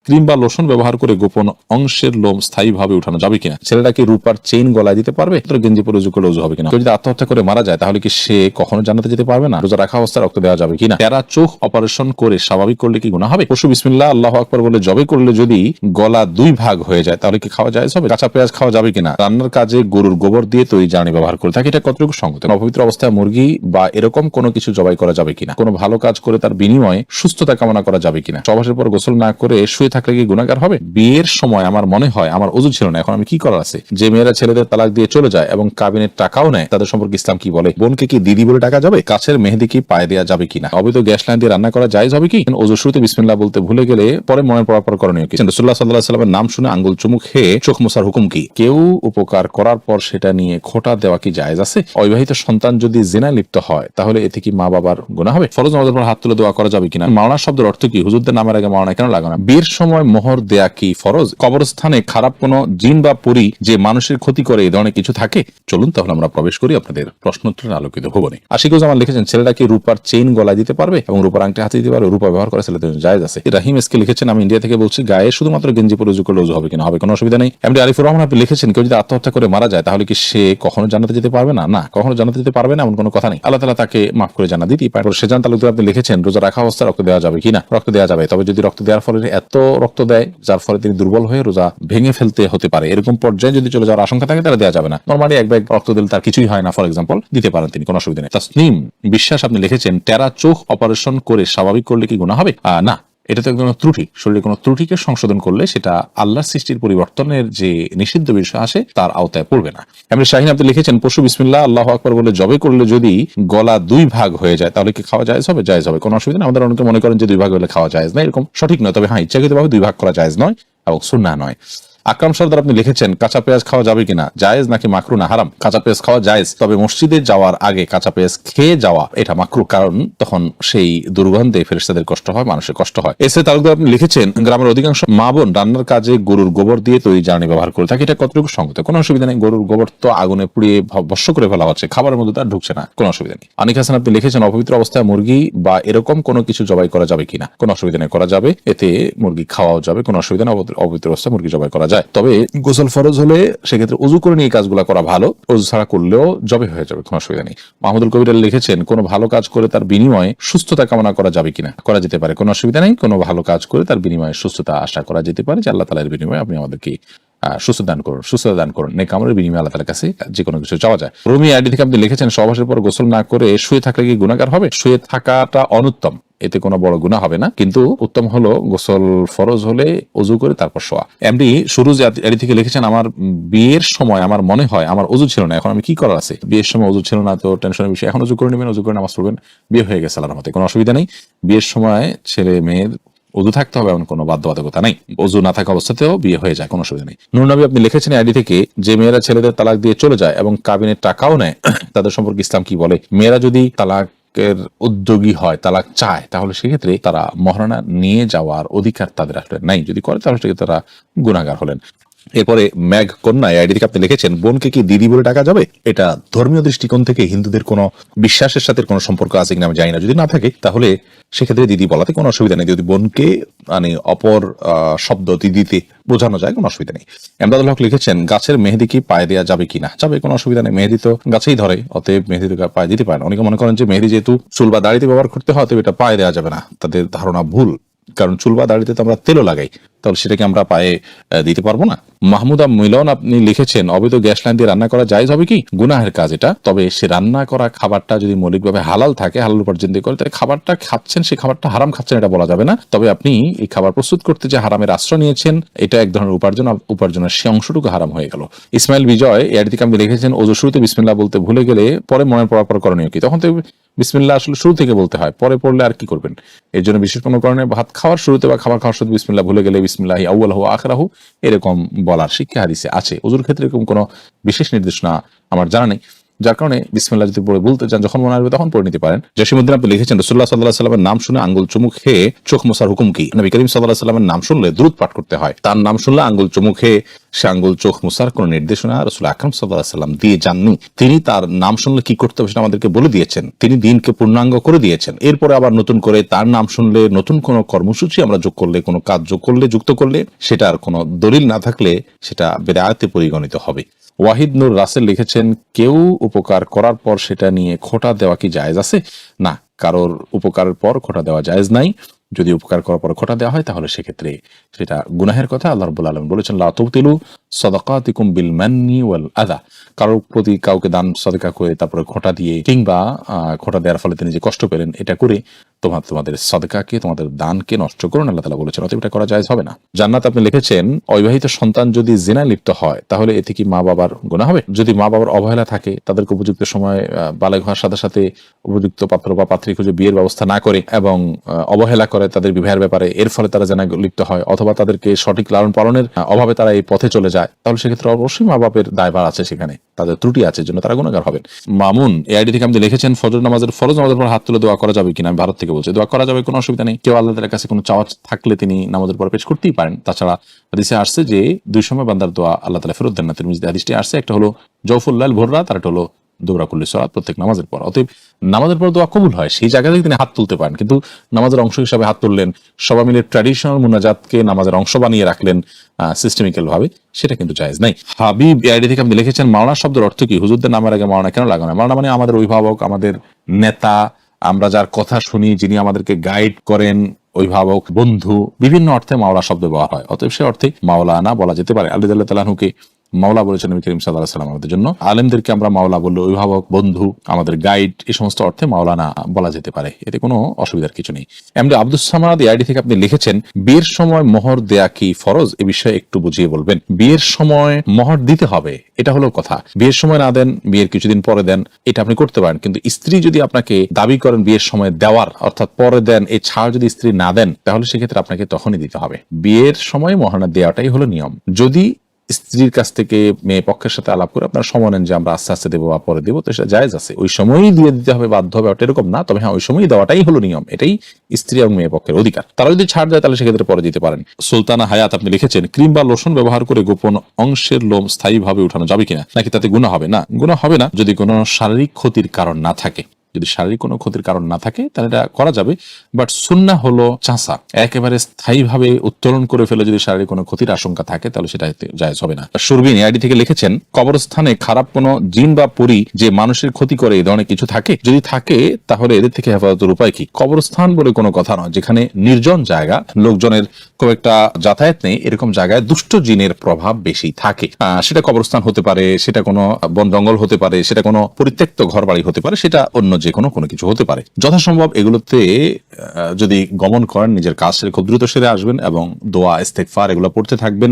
Cream বা lotion ব্যবহার করে গোপন অংশের লোম স্থায়ীভাবে উঠানো যাবে কিনা? ছেলেটা কি রূপার চেইন গলায় দিতে পারবে? গেঞ্জি পরে উজু করলে উজু হবে কিনা? কেউ যদি আত্মহত্যা করে মারা যায় তাহলে কি সে কখনো জান্নাতে যেতে পারবে না? রোজা রাখা অবস্থায় রক্ত দেওয়া যাবে কিনা? টেরা চোখ অপারেশন করে স্বাভাবিক করলে কি গুনাহ হবে? পশু বিসমিল্লাহ আল্লাহু আকবার বলে জবে করলে যদি গলা দুই ভাগ হয়ে যায় তাহলে কি খাওয়া জায়েজ হবে? কাঁচা পেঁয়াজ খাওয়া যাবে কিনা? রান্নার কাজে গরুর গোবর দিয়ে তৈরি জ্বালানি ব্যবহার করে থাকে, এটা কতটুকু সঙ্গত? অপবিত্র অবস্থায় মুরগি বা এরকম কোনো কিছু জবাই করা যাবে কিনা? কোনো ভালো কাজ করে তার বিনিময়ে সুস্থতা কামনা করা যাবে কিনা? সহবাসের পর গোসল না করে শুয়ে থাকলে কি গুনাহগার হবে? বিয়ের সময় আমার মনে হয় আমার ওযু ছিল না, এখন আমি কি করার আছে? যে মেয়েরা ছেলেদের তালাক দিয়ে চলে যায় এবং কাবিনের টাকাও নেয়, তাদের সম্পর্কে ইসলাম কি বলে? বোনকে কি দিদি বলে টাকা যাবে? কাছের মেহেদি কি পায়ে দেওয়া যাবে কিনা? অবৈধ গ্যাস লাইন দিয়ে রান্না করা জায়েজ হবে কি? ওযু শুরুতে বিসমিল্লাহ বলতে ভুলে গেলে পরে মনে পড়ার পর করণীয় কি? রাসূলুল্লাহ সাল্লাল্লাহু আলাইহি ওয়াসাল্লামের নাম শুনে আঙ্গুল চুমুক খেয়ে চোখ মোছার হুকুম কি? কেউ উপকার করার পর সেটা নিয়ে খোঁটা দেওয়া কি জায়েজ আছে? অবিবাহিত সন্তান যদি জিনায় লিপ্ত হয় তাহলে এতে কি মা বাবার গুনাহ হবে? ফরজ নামাজের পর হাত তুলে দোয়া করা যাবে কিনা? মাওলানা শব্দের অর্থ কি? হুজুরদের নামের আগে মাওলানা কেন লাগানো? বিয়ের সময় মোহর দেয়া কি ফরজ? কবরস্থানে খারাপ কোনো জিন বা পরী যে মানুষের ক্ষতি করে এই ধরনের কিছু থাকে? চলুন তাহলে আমরা প্রবেশ করি আপনাদের প্রশ্নোত্তরের আলোকিত ভবনে। আশিকুজ্জামান লিখেছেন, ছেলেরা কি রূপার চেইন গলায় দিতে পারবে এবং রূপার আংটি হাতে দিতে পারবে? রূপা ব্যবহার করা ছেলেদের জন্য জায়েজ আছে। রাহিম এসকে লিখেছেন, আমি ইন্ডিয়া থেকে বলছি, গায়ে শুধুমাত্র গেঞ্জি পরে উজু করলে উজু হবে কিনা? হবে, কোনো অসুবিধা নেই। এমডি আরিফুর রহমান আপনি লিখেছেন, কেউ যদি আত্মহত্যা করে মারা যায় তাহলে কি সে কখনো জান্নাতে যেতে পারবে না? না, কখনো জান্নাতে যেতে পারবে না এমন কোনো কথা নেই। আল্লাহ তাআলা তাকে মাফ করে জান্নাত দিতেই পারে। সেজান তালুকদার আপনি লিখেছেন, রোজা রাখা অবস্থায় রক্ত দেওয়া যাবে কিনা? রক্ত দেওয়া যাবে, তবে যদি রক্ত দেওয়ার ফলে এত রক্ত দেয় যার ফলে তিনি দুর্বল হয়ে রোজা ভেঙে ফেলতে হতে পারে, এরকম পর্যায়ে যদি চলে যাওয়ার আশঙ্কা থাকে তাহলে দেওয়া যাবে না। নরমালি এক ব্যাগ রক্ত দিলে তার কিছুই হয় না, ফর এক্সাম্পল, দিতে পারেন তিনি, কোনো অসুবিধা নেই। তাসনিম বিশ্বাস আপনি লিখেছেন, টেরা চোখ অপারেশন করে স্বাভাবিক করলে কি গুনাহ হবে? না, এটা তো একদম ত্রুটি। শরীরে কোনো ত্রুটিকে সংশোধন করলে সেটা আল্লাহর সৃষ্টির পরিবর্তনের যে নিষিদ্ধ বিষয় আসে তার আওতায় পড়বে না। এমনি শাহিন আপনি লিখেছেন, পশু বিসমিল্লাহ আল্লাহু আকবার বলে জবে করলে যদি গলা দুই ভাগ হয়ে যায় তাহলে কি খাওয়া জায়েজ হবে? জায়েজ হবে, কোনো অসুবিধা নেই। আমাদের অনেকে মনে করেন যে দুই ভাগ হলে খাওয়া জায়েজ না, এরকম সঠিক নয়। তবে হ্যাঁ, ইচ্ছাকৃতভাবে দুই ভাগ করা জায়েজ নয় এবং সুন্নাহ নয়। আকরাম সরদার আপনি লিখেছেন, কাঁচা পেঁয়াজ খাওয়া যাবে কিনা? জায়েজ নাকি মাকরু না হারাম? কাঁচা পেঁয়াজ খাওয়া জায়েজ, তবে মসজিদে যাওয়ার আগে কাঁচা পেঁয়াজ খেয়ে যাওয়া এটা মাকরু, কারণ তখন সেই দুর্গন্ধে ফেরেশতাদের কষ্ট হয়, মানুষের কষ্ট হয়। এসে তালুকদার আপনি লিখেছেন, গ্রামের অধিকাংশ মা বোন রান্নার কাজে গরুর গোবর দিয়ে তৈরি জ্বালানি ব্যবহার করে থাকে, এটা কতটুকু সঙ্গত? কোনো অসুবিধা নেই। গরুর গোবর তো আগুনে পুড়িয়ে ভস্ম করে ফেলা হচ্ছে, খাবারের মধ্যে তার ঢুকছে না, কোনো অসুবিধা নেই। আনিক হাসান আপনি লিখেছেন, অপবিত্র অবস্থায় মুরগি বা এরকম কোনো কিছু জবাই করা যাবে কিনা? কোনো অসুবিধা নেই, করা যাবে, এতে মুরগি খাওয়াও যাবে, কোনো অসুবিধা নেই। অপবিত্র অবস্থায় মুরগি জবাই করা যায়, তবে গোসল ফরজ হলে সেক্ষেত্রে উজু করে নিয়ে কাজগুলো করা ভালো, উজু ছাড়া করলেও জবে হয়ে যাবে, কোনো অসুবিধা নেই। মাহমুদুল কবির লিখেছেন, কোনো ভালো কাজ করে তার বিনিময়ে সুস্থতা কামনা করা যাবে কিনা? করা যেতে পারে, কোনো অসুবিধা নেই। কোনো ভালো কাজ করে তার বিনিময়ে সুস্থতা আশা করা যেতে পারে, যে আল্লাহ তাআলার বিনিময়ে আপনি আমাদেরকে সুস্থতা দান করুন। নেক আমলের বিনিময়ে আল্লাহ তাআলার কাছে যে কোনো কিছু চাওয়া যায়। রুমি আইডি থেকে আপনি লিখেছেন, সহবাসের পর গোসল না করে শুয়ে থাকলে কি গুনাহগার হবে? শুয়ে থাকাটা অনুত্তম, এতে কোনো বড় গুনাহ হবে না, কিন্তু উত্তম হলো গোসল ফরজ হলে ওযু করে তারপর শোয়া। এমডি সুরুজ আইডি থেকে লিখেছেন, আমার বিয়ের সময় আমার মনে হয় আমার ওযু ছিল না, এখন আমি কি করার আছে? বিয়ের সময় ওযু ছিল না তো টেনশনের বিষয়, এখন ওযু করে নেবেন, ওযু করে নামাজ পড়বেন, বিয়ে হয়ে গেছে আল্লাহর রহমতে, কোনো অসুবিধা নেই। বিয়ের সময় ছেলে মেয়ের ওযু থাকতে হবে এমন কোনো বাধ্যবাধকতা নেই, ওযু না থাকা অবস্থাতেও বিয়ে হয়ে যায়, কোনো অসুবিধা নেই। নূর নবী আপনি লিখেছেন আইডি থেকে, যে মেয়েরা ছেলেদের তালাক দিয়ে চলে যায় এবং কাবিনের টাকাও নেয়, তাদের সম্পর্কে ইসলাম কি বলে? মেয়েরা যদি তালাক উদ্যোগী হয়, তালাক চায়, তাহলে সেক্ষেত্রে তারা মহারণা নিয়ে যাওয়ার অধিকার তাদের আসলে নাই। যদি করে তাহলে তারা গুনাহগার হলেন। এরপরে ম্যাগ কন্যা আইডি থেকে আপনি লিখেছেন, বোনকে কি দিদি বলে ডাকা যাবে? এটা ধর্মীয় দৃষ্টিকোণ থেকে হিন্দুদের কোনো বিশ্বাসের সাথে কোনো সম্পর্ক আছে কিনা আমি জানি না, যদি না থাকে তাহলে সেক্ষেত্রে দিদি বলাতে কোনো অসুবিধা নেই। যদি বোনকে মানে অপর শব্দ দিদিতে বোঝানো যায়, কোনো অসুবিধা নেই। এমদাদুল হক লিখেছেন, গাছের মেহেদি কি পায়ে দেওয়া যাবে কিনা? যাবে, কোনো অসুবিধা নেই। মেহেদি তো গাছেই ধরে, অতএব মেহেদি তো পায়ে দিতে পারে না। অনেকে মনে করেন যে মেহেদি যেহেতু চুল বা দাড়িতে ব্যবহার করতে হয় অতএব এটা পায়ে দেওয়া যাবে না, তাদের ধারণা ভুল। কারণ চুল বা দাড়িতে তো আমরা তেলও লাগাই, তাহলে সেটাকে আমরা পায়ে দিতে পারবো না। মাহমুদা মিলন আপনি লিখেছেন, অবৈধ গ্যাস লাইন দিয়ে রান্না করা জায়েজ হবে কি? গুনাহের কাজ এটা, তবে সে রান্না করা খাবারটা যদি মৌলিকভাবে হালাল থাকে, হালাল উপার্জন দিয়ে করে, তাহলে খাবারটা খাচ্ছেন, সে খাবারটা হারাম খাচ্ছেন এটা বলা যাবে না। তবে আপনি এই খাবার প্রস্তুত করতে যে হারামের আশ্রয় নিয়েছেন, এটা এক ধরনের উপার্জনের সে অংশটুকু হারাম হয়ে গেল। ইসমাইল বিজয় এর দিকে আপনি লিখেছেন, ওযু শুরুতে বিসমিল্লাহ বলতে ভুলে গেলে পরে মনে পড়ার পর করণীয় কি? তখন তো বিসমিল্লাহ আসলে শুরু থেকে বলতে হয়, পরে পড়লে আর কি করবেন? এর জন্য বিশেষ কোনো কারণে ভাত খাওয়ার শুরুতে বা খাবার খাওয়ার শুরুতে বিসমিল্লাহ ভুলে গেলে বিসমিল্লাহি আউয়ালহু ওয়া আখিরাহু এরকম বলার শিক্ষা হাদিসে আছে। ওযুর ক্ষেত্রে এরকম কোনো বিশেষ নির্দেশনা আমার জানা নেই। যার কারণে বিসমিল্লাহ যদি পড়ে বলতে চান, যখন মনে আসবে তখন পড়ে নিতে পারেন। জসিমউদ্দিন আপনি লিখেছেন রাসূলুল্লাহ সাল্লাল্লাহু আলাইহি ওয়াসাল্লামের নাম শুনে আঙ্গুল চুমু খেয়ে চোখ মোছার হুকুম কি? নবী করিম সাল্লাল্লাহু আলাইহি ওয়াসাল্লামের নাম শুনলে দ্রুত পাঠ করতে হয়। তার নাম শুনলে আঙ্গুল চুমু খেয়ে সে আঙ্গুল চোখ মোছার কোন নির্দেশনা রাসূল আকরাম সাল্লাল্লাহু আলাইহি ওয়াসাল্লাম দিয়ে যাননি। তিনি তার নাম শুনলে কি করতে হবে সেটা আমাদেরকে বলে দিয়েছেন। তিনি দ্বীনকে পূর্ণাঙ্গ করে দিয়েছেন। এরপরে আবার নতুন করে তার নাম শুনলে নতুন কোনো কর্মসূচি আমরা যোগ করলে, কোনো কাজ যোগ করলে, যুক্ত করলে, সেটার কোনো দলিল না থাকলে সেটা বেদাতে পরিগণিত হবে। ওয়াহিদ নূর রাসেল লিখেছেন, কেউ উপকার করার পর সেটা নিয়ে খোঁটা দেওয়া কি জায়েজ আছে? না, কারোর উপকারের পর খোঁটা দেওয়া জায়েজ নাই। যদি উপকার করার পর খোঁটা দেওয়া হয় তাহলে সেক্ষেত্রে সেটা গুনাহের কথা। আল্লাহ রাব্বুল আলামিন বলেছেন, লা তুবতিলু সাদাকাতিকুম বিল মান্নি ওয়াল আযা। কারোর প্রতি কাউকে দান সাদকা করে তারপরে খোঁটা দিয়ে কিংবা খোঁটা দেওয়ার ফলে তিনি যে কষ্ট পেলেন, এটা করে তোমাদের সাদকাকে, তোমাদের দানকে নষ্ট করুন, আল্লাহ তাআলা বলেছেন। অতএব এটা করা জায়েজ হবে না। জান্নাত আপনি লিখেছেন, অবিবাহিত সন্তান যদি জিনায় লিপ্ত হয় তাহলে এতে কি মা বাবার গুনাহ হবে? যদি মা বাবার অবহেলা থাকে, তাদেরকে উপযুক্ত সময় বালেগ হওয়ার সাথে সাথে উপযুক্ত পাত্র বা পাত্রী খুঁজে বিয়ের ব্যবস্থা না করে এবং অবহেলা করে তাদের বিবাহের ব্যাপারে, এর ফলে তারা জিনায় লিপ্ত হয়, অথবা তাদেরকে সঠিক লালন পালনের অভাবে তারা এই পথে চলে যায়, তাহলে সেক্ষেত্রে অবশ্যই মা বাপের দায়ভার আছে, সেখানে তাদের ত্রুটি আছে, জন্য তারা গুনাহগার হবেন। মামুন এআইডি থেকে আপনি লিখেছেন, ফরজ নামাজের পর হাত তুলে দোয়া করা যাবে কিনা? আমি ভারত থেকে বলছি। দোয়া করা যাবে, কোনো অসুবিধা নেই। কেউ আল্লাহর কাছে কোনো চাওয়া থাকলে তিনি নামাজের পর পেশ করতেই পারেন। তাছাড়া হাদিসে আসছে যে দুই সময় বান্দার দোয়া আল্লাহ তাআলা ফেরত দেন না। তিরমিজিতে হাদিসটি আসছে, একটা হলো জওফুল লাইল, ভোর রাত, আর একটা হলো দৌড়া কুল্লি সালাত, প্রত্যেক নামাজের পর। অতএব নামাজের পর দোয়া কবুল হয়, সেই জায়গা থেকে তিনি হাত তুলতে পারেন। কিন্তু নামাজের অংশ হিসাবে হাত তুললেন, সবাই মিলে ট্র্যাডিশনাল মুনাজাতকে নামাজের অংশ বানিয়ে রাখলেন সিস্টেমিক্যাল ভাবে, সেটা কিন্তু জায়েজ নাই। হাবিব এআইডি থেকে আপনি লিখেছেন, মাওলানা শব্দের অর্থ কি? হুজুরদের নামের আগে মাওলানা কেন লাগানো হয়? মাওলানা মানে আমাদের অভিভাবক, আমাদের নেতা, আমরা যার কথা শুনি, যিনি আমাদেরকে গাইড করেন, অভিভাবক, বন্ধু, বিভিন্ন অর্থে মাওলা শব্দ ব্যবহার হয়। অতএব সে অর্থে মাওলানা বলা যেতে পারে। আলী রাদিয়াল্লাহু তাআলা আনহুকে মাওলা বলেছেন নবী করিম সাল্লাল্লাহু আলাইহি ওয়াসাল্লাম আমাদের জন্য। আলেমদেরকে আমরা মাওলা বললে, অভিভাবক, বন্ধু, আমাদের গাইড, এই সমস্ত অর্থে মাওলানা বলা যেতে পারে, এতে কোনো অসুবিধার কিছু নেই। এমডি আব্দুস সামাদ আইডি থেকে আপনি লিখেছেন, বিয়ের সময় মোহর দেয়া কি ফরজ? এ বিষয়ে একটু বুঝিয়ে বলবেন। বিয়ের সময় মোহর দিতে হবে, এটা হলো কথা। বিয়ের সময় না দেন, বিয়ের কিছুদিন পরে দেন, এটা আপনি করতে পারেন। কিন্তু স্ত্রী যদি আপনাকে দাবি করেন বিয়ের সময় দেওয়ার, অর্থাৎ পরে দেন, এই ছাড় যদি স্ত্রী না দেন, তাহলে সেক্ষেত্রে আপনাকে তখনই দিতে হবে। বিয়ের সময় মোহর দেওয়াটাই হলো নিয়ম। যদি স্ত্রীর কাছ থেকে মেয়ে পক্ষের সাথে আলাপ করে আপনারা সময় নেন যে আমরা আস্তে আস্তে দেবো বা পরে দেবো, তো সেটা জায়েজ আছে। ওই সময়ই দিয়ে দিতে হবে, বাধ্য হবে, ওটা এরকম না। তবে হ্যাঁ, ওই সময়ই দেওয়াটাই হলো নিয়ম, এটাই স্ত্রী এবং মেয়ে পক্ষের অধিকার। তারা যদি ছাড় দেয় তাহলে সেক্ষেত্রে পরে দিতে পারেন। সুলতানা হায়াত আপনি লিখেছেন, ক্রিম বা লোশন ব্যবহার করে গোপন অংশের লোম স্থায়ীভাবে উঠানো যাবে কিনা, নাকি তাতে গুনাহ হবে? না, গুনাহ হবে না, যদি কোনো শারীরিক ক্ষতির কারণ না থাকে। যদি শারীরিক কোনো ক্ষতির কারণ না থাকে তাহলে এটা করা যাবে। বাট সুন্নাহ হলো চাঁচা, একেবারে স্থায়ীভাবে উত্তোলন করে ফেলে যদি শারীরিক কোনো ক্ষতির আশঙ্কা থাকে তাহলে সেটা জায়েজ হবে না। সুরবিন আইডি থেকে লিখেছেন, কবরস্থানে খারাপ কোনো জিন বা পরী যে মানুষের ক্ষতি করে, এই ধরনের কিছু থাকে? যদি থাকে তাহলে এদের থেকে হেফাজতের উপায় কি? কবরস্থান বলে কোনো কথা নয়, যেখানে নির্জন জায়গা, লোকজনের খুব একটা যাতায়াত নেই, এরকম জায়গায় দুষ্ট জিনের প্রভাব বেশি থাকে। সেটা কবরস্থান হতে পারে, সেটা কোনো বন জঙ্গল হতে পারে, সেটা কোনো পরিত্যক্ত ঘর বাড়ি হতে পারে, সেটা অন্য যে কোনো কিছু হতে পারে। যথাসম্ভব এগুলোতে যদি গমন করেন, নিজের কাজ সেরে খুব দ্রুত সেরে আসবেন এবং দোয়া, ইস্তেগফার এগুলো পড়তে থাকবেন।